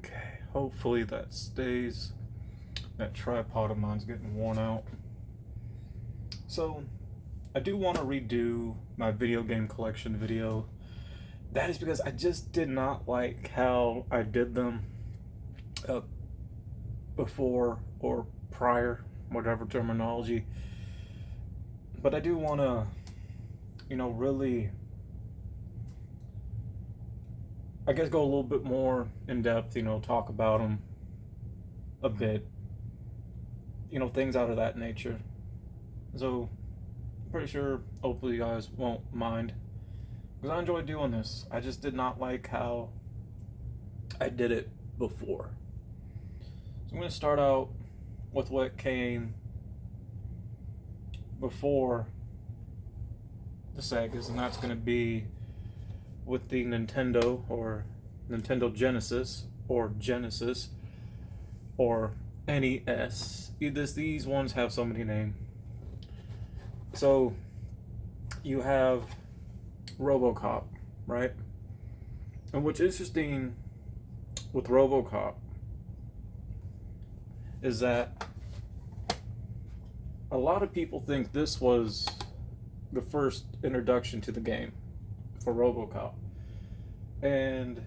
Okay, hopefully that stays. That tripod of mine's getting worn out. So, I do want to redo my video game collection video. That is because I just did not like how I did them uh, before or prior, whatever terminology. But I do want to, really, I guess, go a little bit more in depth, talk about them a bit, things out of that nature. So, I'm pretty sure, hopefully, you guys won't mind. Because I enjoy doing this. I just did not like how I did it before. So, I'm going to start out with what came before the Segas, and that's going to be with the Nintendo or Nintendo Genesis or Genesis or NES. These ones have so many names. So you have RoboCop, right? And what's interesting with RoboCop is that a lot of people think this was the first introduction to the game for RoboCop. And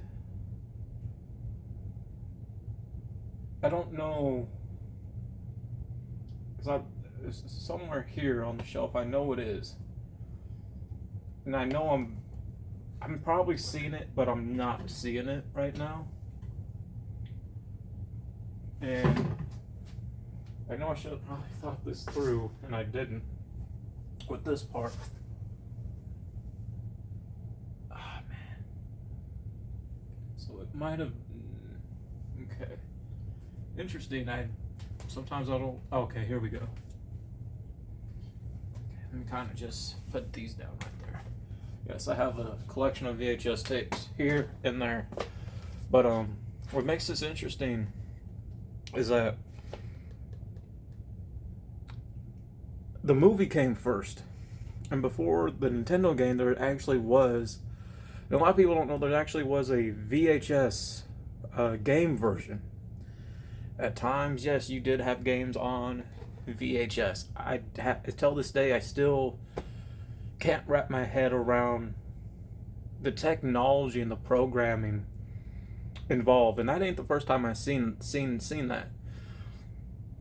I don't know, because it's somewhere here on the shelf. I know it is, and I know I'm probably seeing it, but I'm not seeing it right now. And I know I should have probably thought this through, and I didn't with this part. Ah, man. So it might have. Okay. Interesting. Sometimes I don't. Okay, here we go. Okay, let me kind of just put these down right there. Yes, I have a collection of VHS tapes here and there. But what makes this interesting is that the movie came first, and before the Nintendo game, there actually was. And a lot of people don't know there actually was a VHS game version. At times, yes, you did have games on VHS. Till this day, I still can't wrap my head around the technology and the programming involved. And that ain't the first time I've seen that.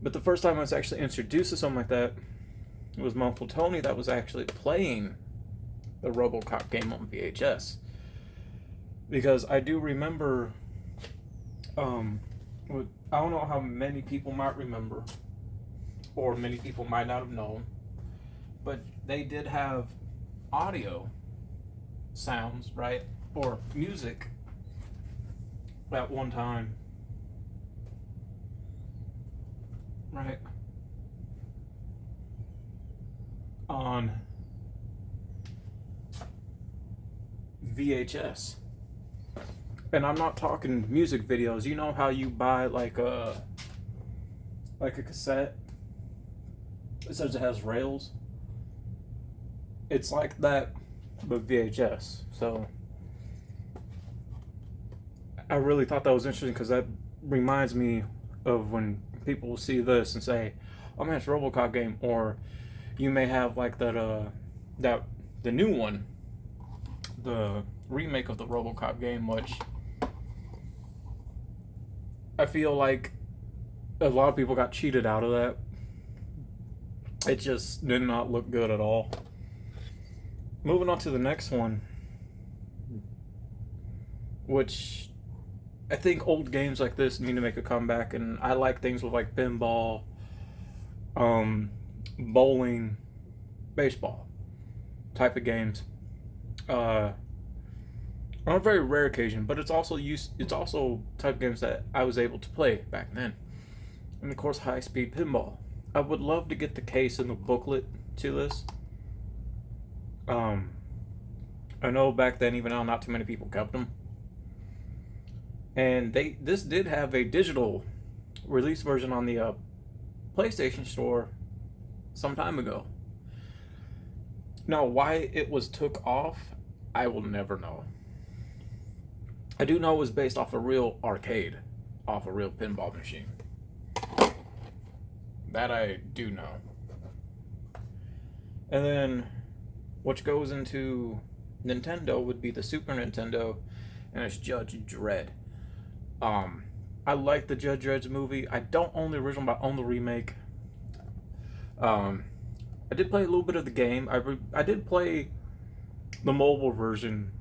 But the first time I was actually introduced to something like that, it was my Uncle Tony that was actually playing the RoboCop game on VHS. Because I do remember, I don't know how many people might remember, or many people might not have known, but they did have audio sounds, right? Or music at one time, right? On VHS. And I'm not talking music videos. You know how you buy like a cassette? It says it has rails. It's like that, but VHS. So I really thought that was interesting because that reminds me of when people see this and say, "Oh man, it's a RoboCop game," or you may have like the new one, the remake of the RoboCop game, which I feel like a lot of people got cheated out of that. It just did not look good at all. Moving on to the next one, which I think old games like this need to make a comeback, and I like things with like pinball, bowling, baseball type of games. On a very rare occasion, but it's also type of games that I was able to play back then. And of course, high-speed pinball. I would love to get the case and the booklet to this. I know back then, even now, not too many people kept them. And this did have a digital release version on the PlayStation Store some time ago. Now, why it was took off, I will never know. I do know it was based off a real arcade. off a real pinball machine. That I do know. And then, what goes into Nintendo would be the Super Nintendo, and it's Judge Dredd. I like the Judge Dredd movie. I don't own the original, but I own the remake. I did play a little bit of the game. I did play the mobile version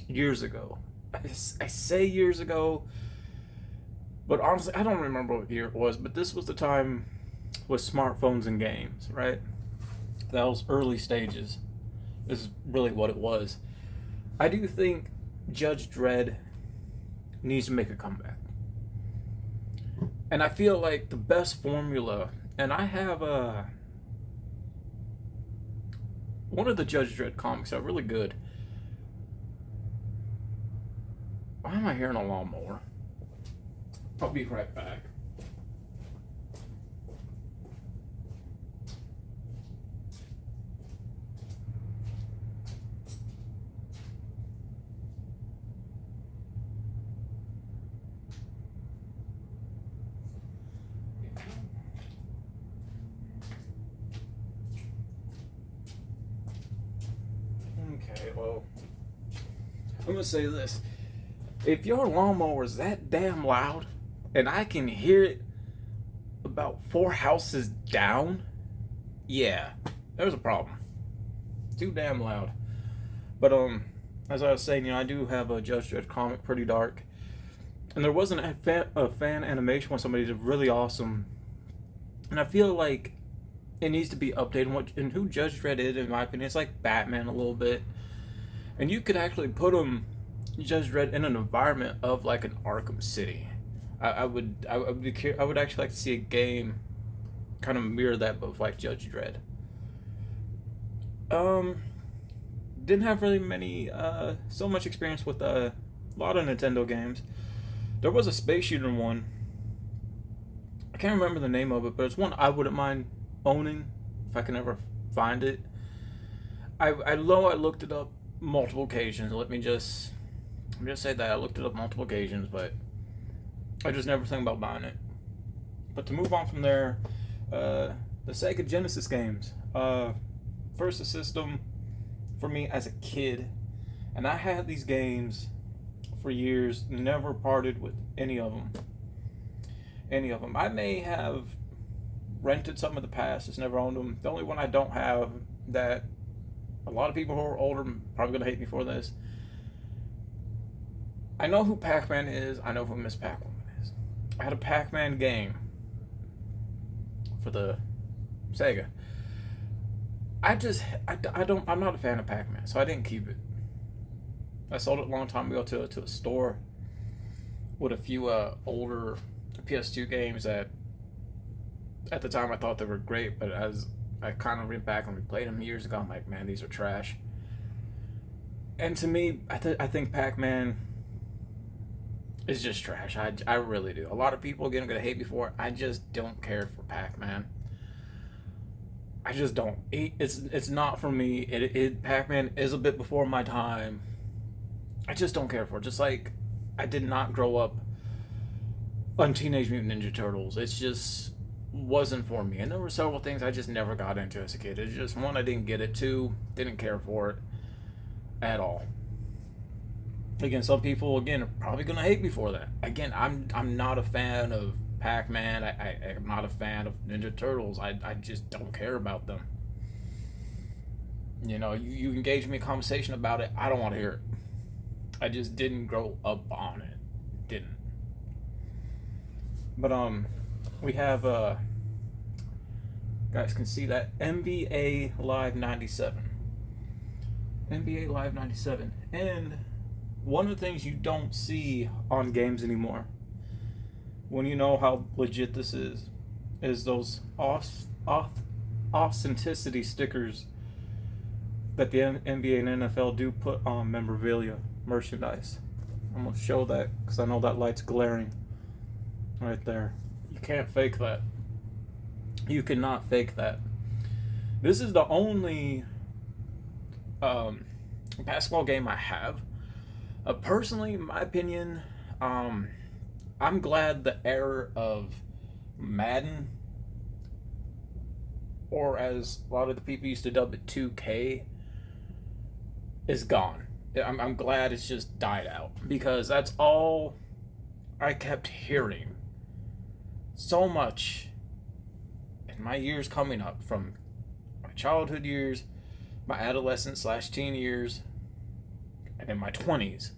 years ago. I say years ago, but honestly, I don't remember what year it was. But this was the time with smartphones and games, right? Those early stages is really what it was. I do think Judge Dredd needs to make a comeback. And I feel like the best formula, and I have one of the Judge Dredd comics are really good. Why am I hearing a lawnmower? I'll be right back. Okay, well, I'm gonna say this. If your lawnmower is that damn loud, and I can hear it about 4 houses down, yeah, there's a problem. Too damn loud. But as I was saying, I do have a Judge Dredd comic, pretty dark, and there wasn't a fan animation when somebody did really awesome, and I feel like it needs to be updated. And who Judge Dredd is, in my opinion, it's like Batman a little bit, and you could actually put him, Judge Dredd, in an environment of like an Arkham City. I would actually like to see a game kind of mirror that, but with like Judge Dredd. Didn't have really many so much experience with a lot of Nintendo games. There was a space shooter one. I can't remember the name of it, but it's one I wouldn't mind owning if I can ever find it. I know I looked it up multiple occasions. Let me just say that I looked it up multiple occasions, but I just never think about buying it. But to move on from there, the Sega Genesis games. First system for me as a kid, and I had these games for years, never parted with any of them. I may have rented some of the past, just never owned them. The only one I don't have, that a lot of people who are older are probably gonna hate me for this. I know who Pac-Man is. I know who Miss Pac-Woman is. I had a Pac-Man game for the Sega. I'm not a fan of Pac-Man, so I didn't keep it. I sold it a long time ago to a store with a few older PS2 games that at the time I thought they were great, but as I kind of went back and replayed them years ago, I'm like, man, these are trash. And to me, I think Pac-Man is just trash. I really do. A lot of people again are gonna hate me for it. I just don't care for Pac-Man. I just don't. It's not for me. Pac-Man is a bit before my time. I just don't care for it. Just like I did not grow up on Teenage Mutant Ninja Turtles. It's just wasn't for me. And there were several things I just never got into as a kid. It's just, one, I didn't get it. Two, didn't care for it at all. Again, some people again are probably gonna hate me for that. Again, I'm not a fan of Pac-Man. I'm not a fan of Ninja Turtles. I just don't care about them. You engage me in conversation about it, I don't want to hear it. I just didn't grow up on it. Didn't. But we have guys can see that NBA Live 97. NBA Live 97. And one of the things you don't see on games anymore, when you know how legit this is those authenticity stickers that the NBA and NFL do put on memorabilia merchandise. I'm going to show that because I know that light's glaring right there. You can't fake that. You cannot fake that. This is the only basketball game I have. Personally, in my opinion, I'm glad the era of Madden, or as a lot of the people used to dub it, 2K, is gone. I'm glad it's just died out because that's all I kept hearing so much in my years coming up, from my childhood years, my adolescent slash teen years, and in my 20s.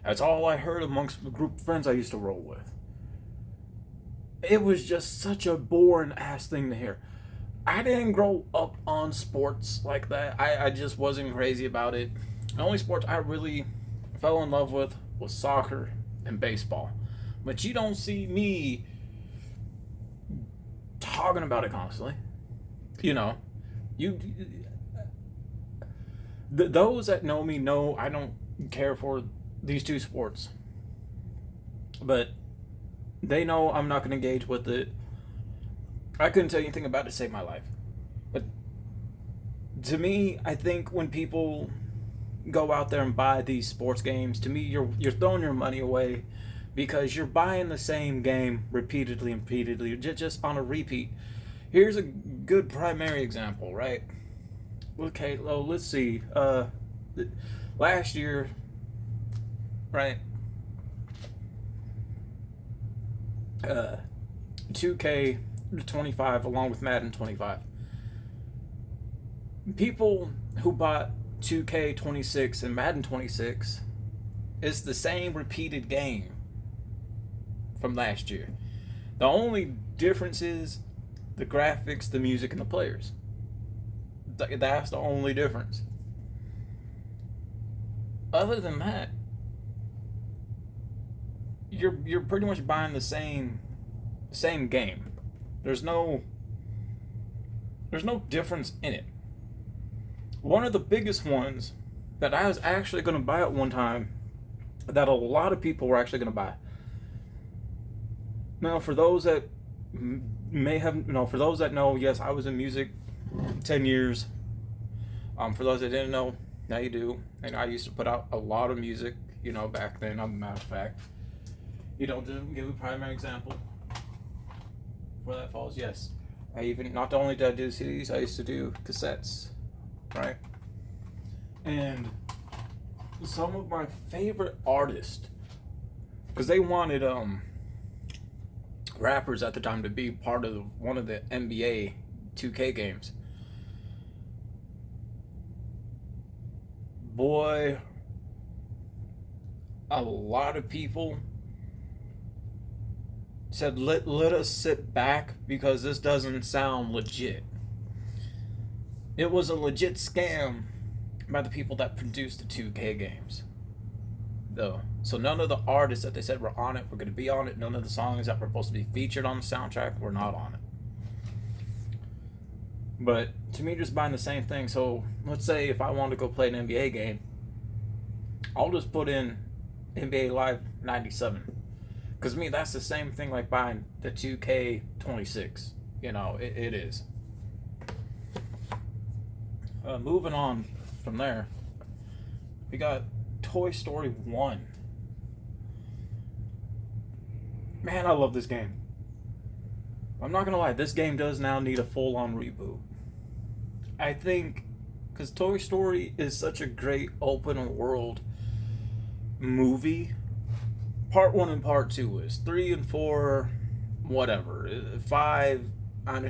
That's all I heard amongst the group of friends I used to roll with. It was just such a boring ass thing to hear. I didn't grow up on sports like that. I just wasn't crazy about it. The only sports I really fell in love with was soccer and baseball. But you don't see me talking about it constantly. You know, you those that know me know I don't care for these two sports. But they know I'm not going to engage with it. I couldn't tell you anything about it to save my life. But to me, I think when people go out there and buy these sports games, to me, you're throwing your money away because you're buying the same game repeatedly and repeatedly, just on a repeat. Here's a good primary example, right? Okay, well, let's see. Last year, right? 2K 25 along with Madden 25. People who bought 2K 26 and Madden 26, it's the same repeated game from last year. The only difference is the graphics, the music, and the players. That's the only difference. Other than that, you're pretty much buying the same game. There's no difference in it. One of the biggest ones that I was actually going to buy at one time, that a lot of people were actually going to buy. Now, for those that may have, for those that know, yes, I was in music 10 years. For those that didn't know, now you do. And I used to put out a lot of music, back then, as a matter of fact. To give a primary example where that falls, yes. Not only did I do CDs, I used to do cassettes, right? And some of my favorite artists, because they wanted rappers at the time to be part of one of the NBA 2K games. Boy, a lot of people said, let us sit back because this doesn't sound legit. It was a legit scam by the people that produced the 2K games, though. So none of the artists that they said were on it were going to be on it. None of the songs that were supposed to be featured on the soundtrack were not on it. But to me, just buying the same thing. So let's say if I want to go play an NBA game, I'll just put in NBA Live 97. Because to me, that's the same thing like buying the 2K 26. It is. Moving on from there, we got Toy Story 1. Man, I love this game. I'm not going to lie, this game does now need a full-on reboot. I think, because Toy Story is such a great open world movie. Part 1 and Part 2 is 3 and 4, whatever. 5, I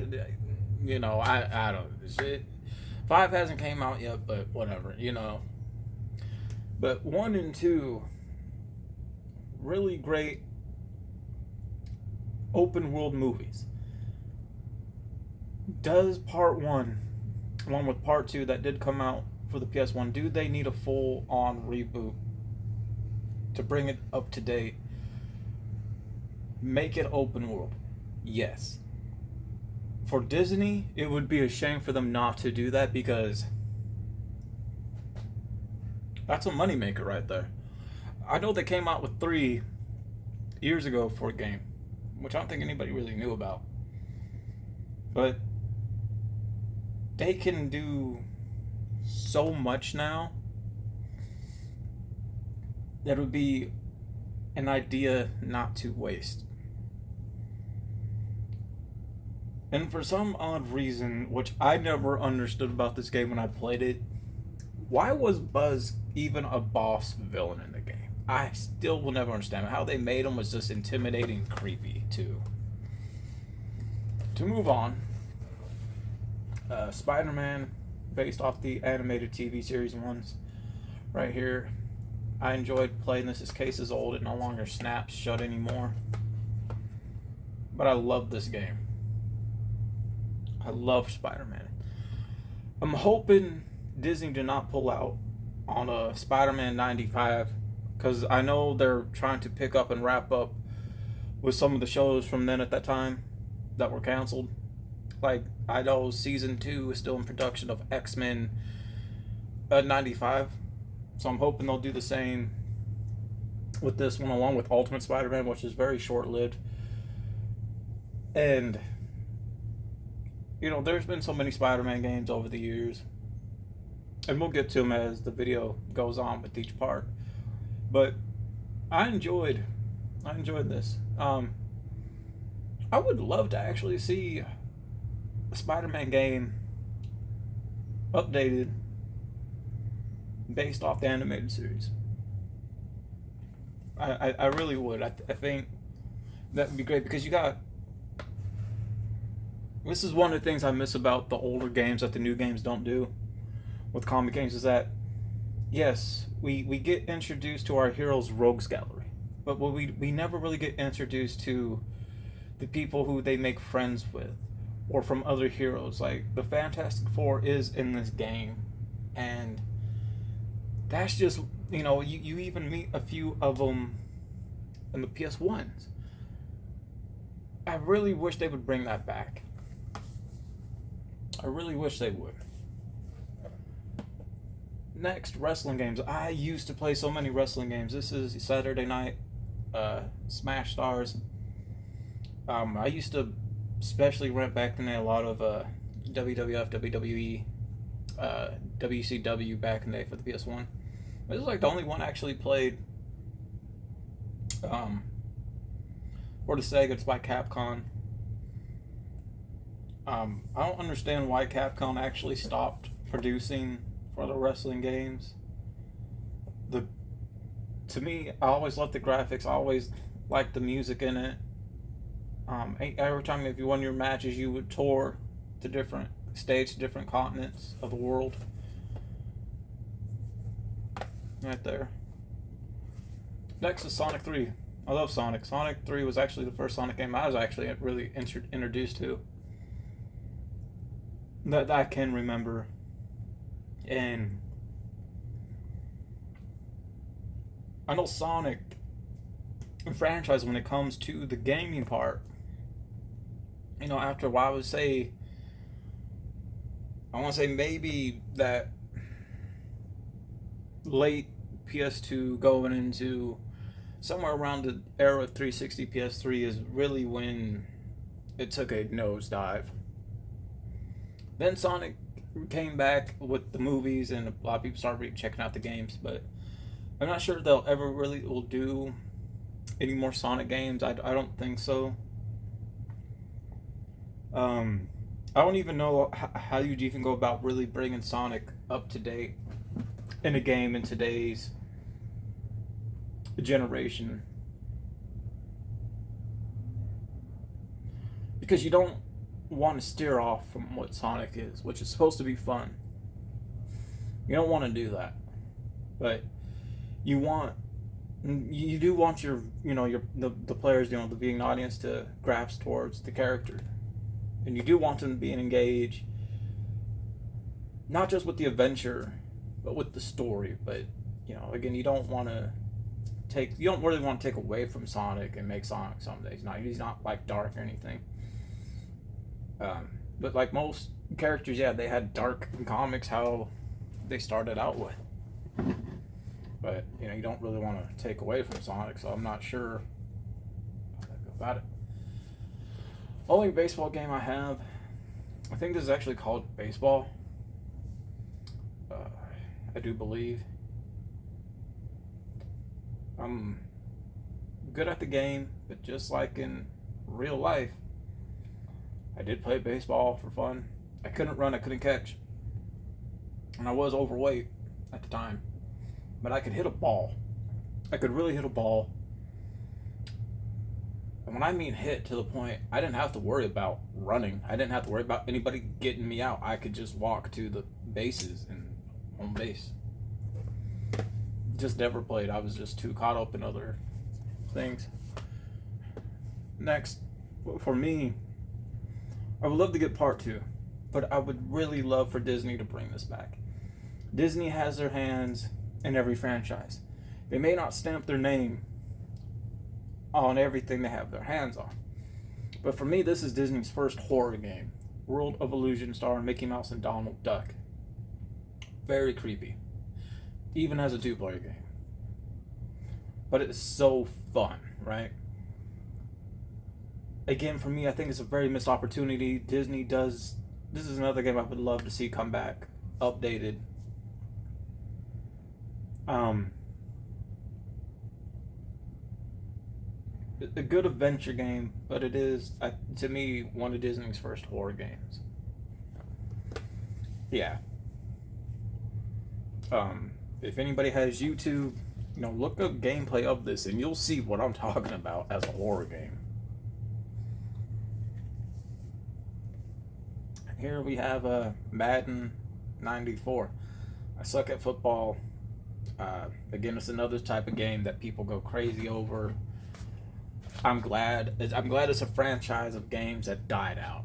don't. 5 hasn't came out yet, but whatever. But 1 and 2, really great open world movies. Does Part 1, along with Part 2 that did come out for the PS1, do they need a full-on reboot to bring it up to date? Make it open world? Yes. For Disney, it would be a shame for them not to do that because that's a moneymaker right there. I know they came out with 3 years ago for a game, which I don't think anybody really knew about. But they can do so much now that would be an idea not to waste. And for some odd reason, which I never understood about this game when I played it, why was Buzz even a boss villain in the game? I still will never understand. How they made him was just intimidating and creepy, too. To move on, Spider-Man, based off the animated TV series ones, right here. I enjoyed playing this. This case is old. It no longer snaps shut anymore. But I love this game. I love Spider-Man. I'm hoping Disney did not pull out on a Spider-Man 95, because I know they're trying to pick up and wrap up with some of the shows from then at that time that were canceled. Like, I know season 2 is still in production of X-Men 95, so I'm hoping they'll do the same with this one, along with Ultimate Spider-Man, which is very short-lived. And you know, there's been so many Spider-Man games over the years, and we'll get to them as the video goes on with each part. But I enjoyed this. I would love to actually see a Spider-Man game updated based off the animated series. I really would. I think that would be great, because you got. This is one of the things I miss about the older games that the new games don't do with comic games, is that, yes, we get introduced to our heroes' rogues gallery, but we never really get introduced to the people who they make friends with, or from other heroes. Like, the Fantastic Four is in this game, and that's just, you know, you even meet a few of them in the PS1s. I really wish they would bring that back. I really wish they would. Next, wrestling games. I used to play so many wrestling games. This is Saturday Night Smash Stars. I used to especially rent back in there a lot of WWF, WWE, WCW back in the day for the PS1. This is like the only one I actually played for the Sega. It's by Capcom. I don't understand why Capcom actually stopped producing for the wrestling games. To me, I always loved the graphics. I always liked the music in it. Every time if you won your matches, you would tour to different states, different continents of the world. Right there. Next is Sonic 3. I love Sonic. Sonic 3 was actually the first Sonic game I was actually really introduced to, that I can remember. And I know Sonic franchise, when it comes to the gaming part, you know, after a while, I want to say maybe that late PS2 going into somewhere around the era of 360 PS3 is really when it took a nosedive. Then Sonic came back with the movies, and a lot of people started checking out the games, but I'm not sure they'll ever really will do any more Sonic games. I don't think so. I don't even know how you'd even go about really bringing Sonic up to date in a game in today's generation, because you don't want to steer off from what Sonic is, which is supposed to be fun. You don't want to do that, but you do want your, you know, the players, you know, the viewing audience to grasp towards the character, and you do want them to be engaged, not just with the adventure, but with the story. But you know, again, you don't really want to take away from Sonic and make Sonic something. He's not like dark or anything. But like most characters, yeah, they had dark in comics, how they started out with. But you know, you don't really want to take away from Sonic, so I'm not sure about it. Only baseball game I have, I think this is actually called Baseball. I do believe. good at the game, but just like in real life, I did play baseball for fun. I couldn't run, I couldn't catch, and I was overweight at the time, but I could hit a ball. I could really hit a ball. And when I mean hit, to the point, I didn't have to worry about running. I didn't have to worry about anybody getting me out. I could just walk to the bases and home base. Just never played. I was just too caught up in other things. Next, for me, I would love to get part 2, but I would really love for Disney to bring this back. Disney has their hands in every franchise. They may not stamp their name on everything they have their hands on, but for me, this is Disney's first horror game. World of Illusion starring Mickey Mouse and Donald Duck. Very creepy, even as a 2-player game. But it's so fun, right? Again, for me, I think it's a very missed opportunity. Disney does. This is another game I would love to see come back, updated. A good adventure game, but it is, to me, one of Disney's first horror games. Yeah. If anybody has YouTube, look up gameplay of this, and you'll see what I'm talking about as a horror game. Here we have Madden 94. I suck at football. Again, it's another type of game that people go crazy over. I'm glad it's a franchise of games that died out,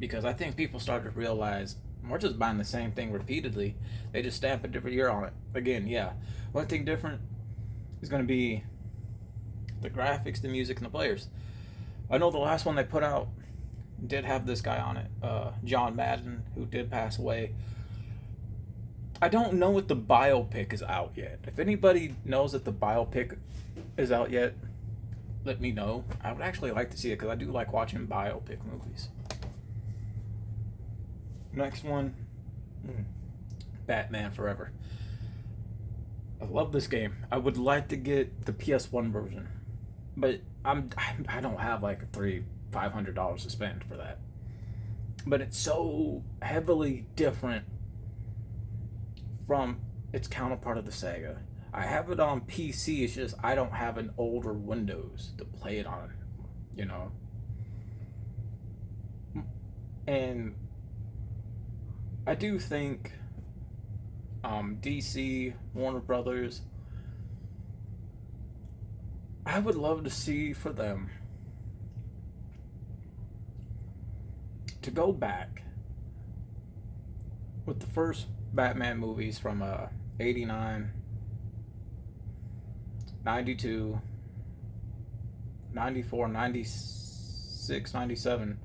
because I think people started to realize we're just buying the same thing repeatedly. They just stamp a different year on it. Again, yeah, one thing different is going to be the graphics, the music, and the players. I know the last one they put out did have this guy on it, John Madden, who did pass away. I don't know if the biopic is out yet. If anybody knows that the biopic is out yet, let me know. I would actually like to see it, because I do like watching biopic movies. Next one, Batman Forever. I love this game. I would like to get the PS1 version, but I don't have like $500 to spend for that. But it's so heavily different from its counterpart of the Sega. I have it on PC, it's just I don't have an older Windows to play it on, And I do think DC, Warner Brothers, I would love to see for them to go back with the first Batman movies from 89, 92, 94, 96, 97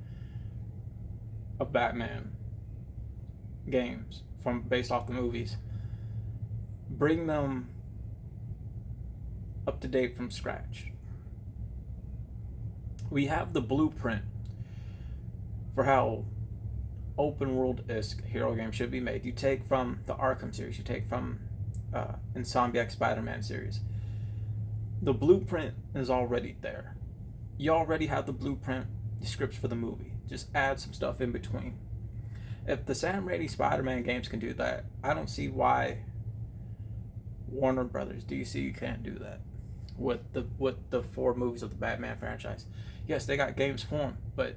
of Batman games based off the movies. Bring them up to date from scratch. We have the blueprint for how open world-esque hero games should be made. You take from the Arkham series, you take from Insomniac Spider-Man series. The blueprint is already there. You already have the blueprint, the scripts for the movie. Just add some stuff in between. If the Sam Raimi Spider-Man games can do that, I don't see why Warner Brothers, DC can't do that with the 4 movies of the Batman franchise. Yes, they got games for them, but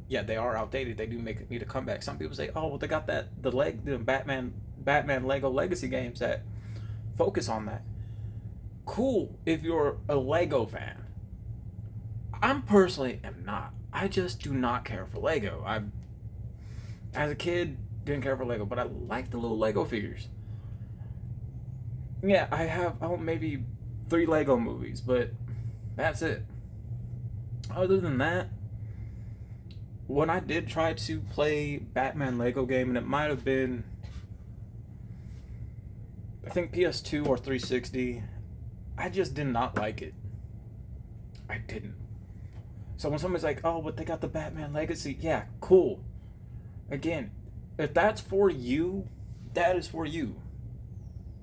yeah, they are outdated. They do need a comeback. Some people say, "Oh, well, they got the Batman Lego Legacy games that focus on that." Cool, if you're a Lego fan. I'm personally am not. I just do not care for Lego. As a kid, didn't care for Lego, but I like the little Lego figures. Yeah, I have maybe 3 Lego movies, but that's it. Other than that, when I did try to play Batman Lego game, and it might have been, I think PS2 or 360, I just did not like it. I didn't. So when somebody's like, "Oh, but they got the Batman Legacy," yeah, cool. Again, if that's for you, that is for you.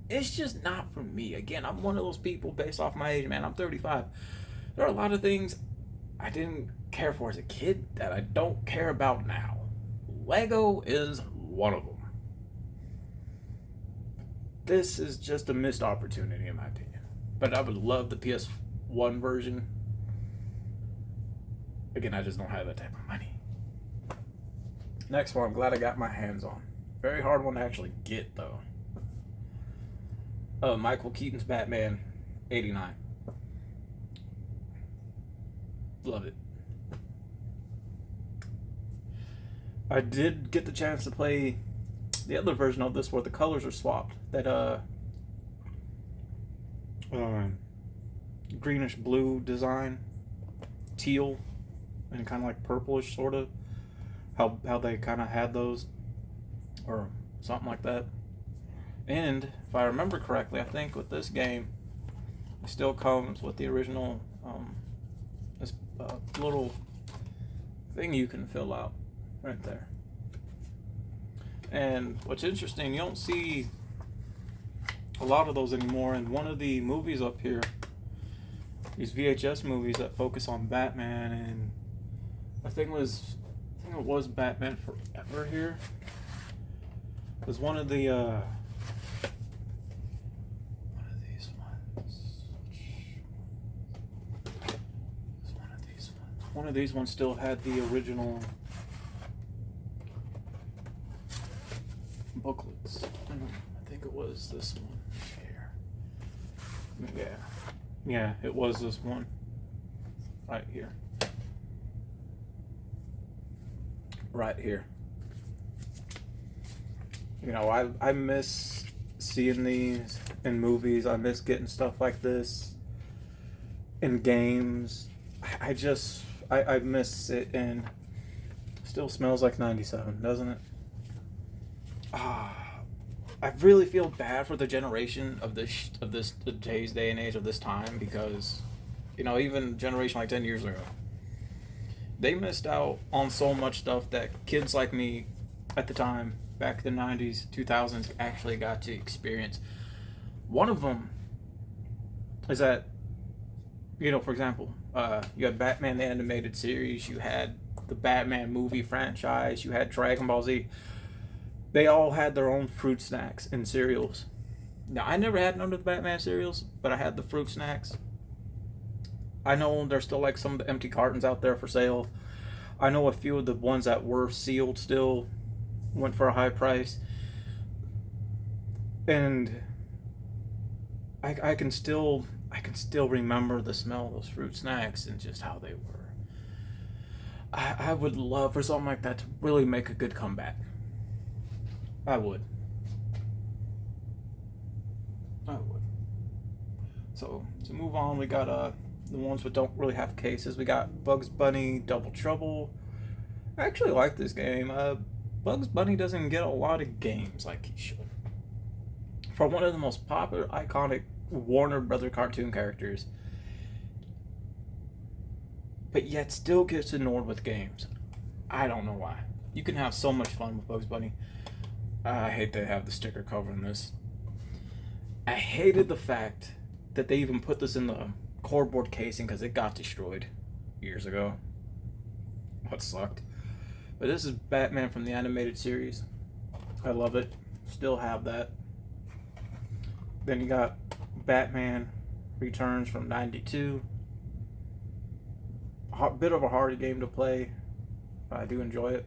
It's just not for me. Again, I'm one of those people based off my age, man. I'm 35. There are a lot of things I didn't care for as a kid that I don't care about now. Lego is one of them. This is just a missed opportunity, in my opinion. But I would love the PS1 version. Again, I just don't have that type of money. Next one, I'm glad I got my hands on. Very hard one to actually get, though. Michael Keaton's Batman, 89. Love it. I did get the chance to play the other version of this where the colors are swapped. That greenish blue design, teal, and kind of like purplish sort of. How they kind of had those, or something like that. And if I remember correctly, I think with this game, it still comes with the original this little thing you can fill out right there. And what's interesting, you don't see a lot of those anymore. In one of the movies up here, these VHS movies that focus on Batman, and I think it was Batman Forever here. It was one of these ones. One of these ones still had the original booklets. I think it was this one here. Yeah, it was this one right here. Right here. You know, I miss seeing these in movies. I miss getting stuff like this in games. I miss it, and still smells like 97, doesn't it? I really feel bad for the generation of today's day and age of this time, because, you know, even generation like 10 years ago, they missed out on so much stuff that kids like me at the time, back in the 90s, 2000s, actually got to experience. One of them is that, you know, for example, you had Batman the Animated Series, you had the Batman movie franchise, you had Dragon Ball Z. They all had their own fruit snacks and cereals. Now, I never had none of the Batman cereals, but I had the fruit snacks. I know there's still like some of the empty cartons out there for sale. I know a few of the ones that were sealed still went for a high price. And I can still remember the smell of those fruit snacks and just how they were. I would love for something like that to really make a good comeback. I would. So to move on, we got the ones that don't really have cases. We got Bugs Bunny Double Trouble. I actually like this game. Bugs Bunny doesn't get a lot of games like he should. For one of the most popular, iconic Warner Brother cartoon characters, but yet still gets ignored with games. I don't know why. You can have so much fun with Bugs Bunny. I hate they have the sticker covering this. I hated the fact that they even put this in the cardboard casing because it got destroyed years ago. What sucked. But this is Batman from the animated series. I love it. Still have that. Then you got Batman Returns from 92. A bit of a hard game to play, but I do enjoy it.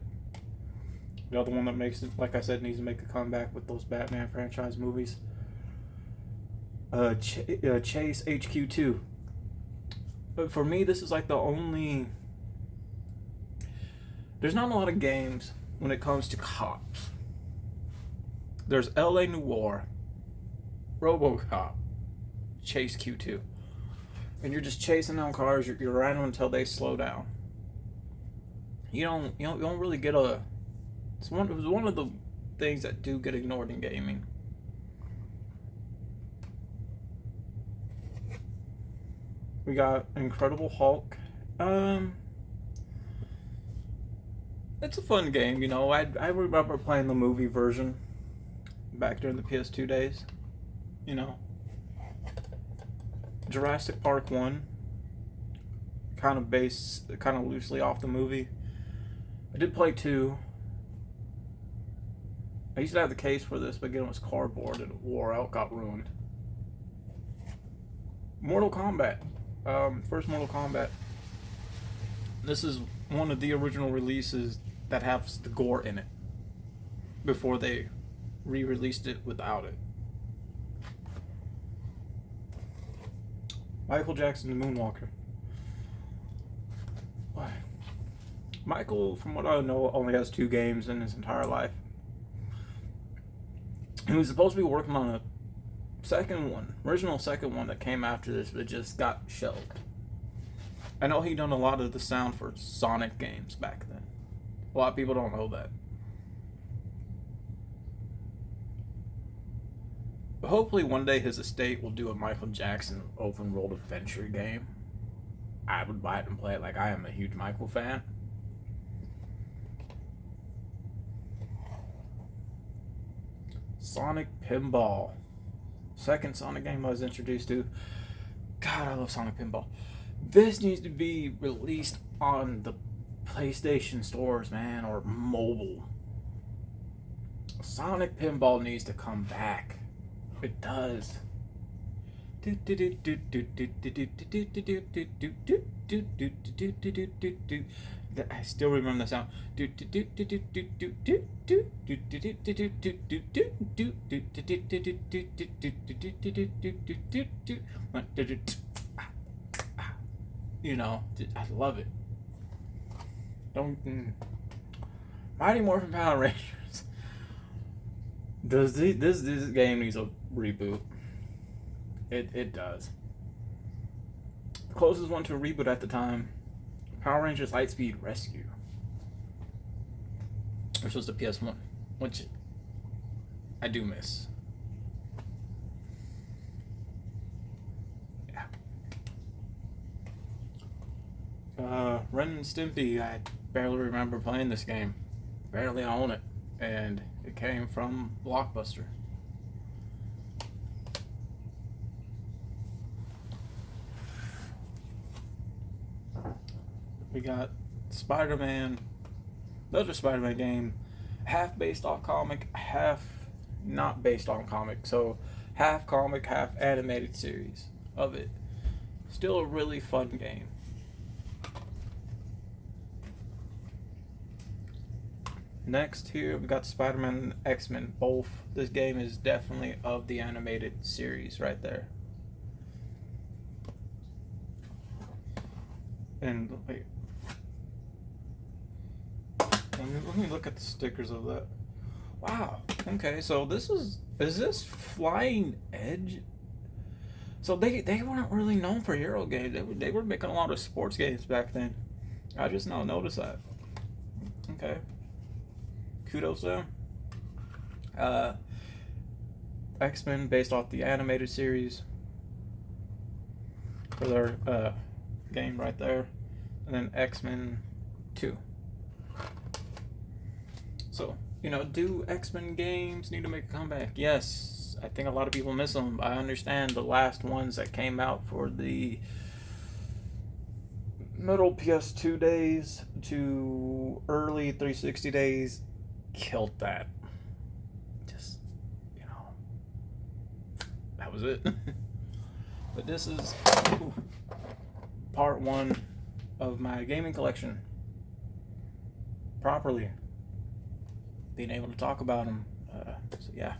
The other one that makes it, like I said, needs to make a comeback with those Batman franchise movies. Chase HQ2. But for me, this is like the only... There's not a lot of games when it comes to cops. There's LA Noire, RoboCop, Chase Q2. And you're just chasing down cars, you're riding them until they slow down. You don't really get a... It was one of the things that do get ignored in gaming. We got Incredible Hulk. It's a fun game, you know. I remember playing the movie version back during the PS2 days, you know. Jurassic Park 1. kind of loosely off the movie. I did play 2. I used to have the case for this, but again, it was cardboard and it wore out, got ruined. Mortal Kombat. First Mortal Kombat. This is one of the original releases that has the gore in it before they re-released it without it. Michael Jackson, the Moonwalker. Why? Michael, from what I know, only has 2 games in his entire life. He was supposed to be working on a original second one that came after this, but just got shelved. I know he done a lot of the sound for Sonic games back then. A lot of people don't know that. But hopefully one day his estate will do a Michael Jackson open world adventure game. I would buy it and play it. Like, I am a huge Michael fan. Sonic Pinball. Second Sonic game I was introduced to. God, I love Sonic Pinball. This needs to be released on the PlayStation stores, man, or mobile. Sonic Pinball needs to come back. It does. I still remember the sound. You know, I love it. Mighty Morphin Power Rangers. This game needs a reboot. It does. The closest one to a reboot at the time, Power Rangers Lightspeed Rescue, which was the PS1, which I do miss. Ren and Stimpy, I barely remember playing this game. Barely own it. And it came from Blockbuster. We got Spider-Man, the other Spider-Man game, half based on comic, half not based on comic. So half comic, half animated series of it. Still a really fun game. Next here we got Spider-Man and X-Men. Both. This game is definitely of the animated series right there. And wait, let me look at the stickers of that. Wow. Okay, so is this Flying Edge? So they weren't really known for hero games. They were making a lot of sports games back then. I just now noticed that. Okay. Kudos to them. X-Men based off the animated series for their game right there, and then X-Men 2. So, you know, do X-Men games need to make a comeback? Yes, I think a lot of people miss them. I understand the last ones that came out for the middle PS2 days to early 360 days killed that. Just, you know, that was it. But this is part 1 of my gaming collection. Properly being able to talk about them. So yeah.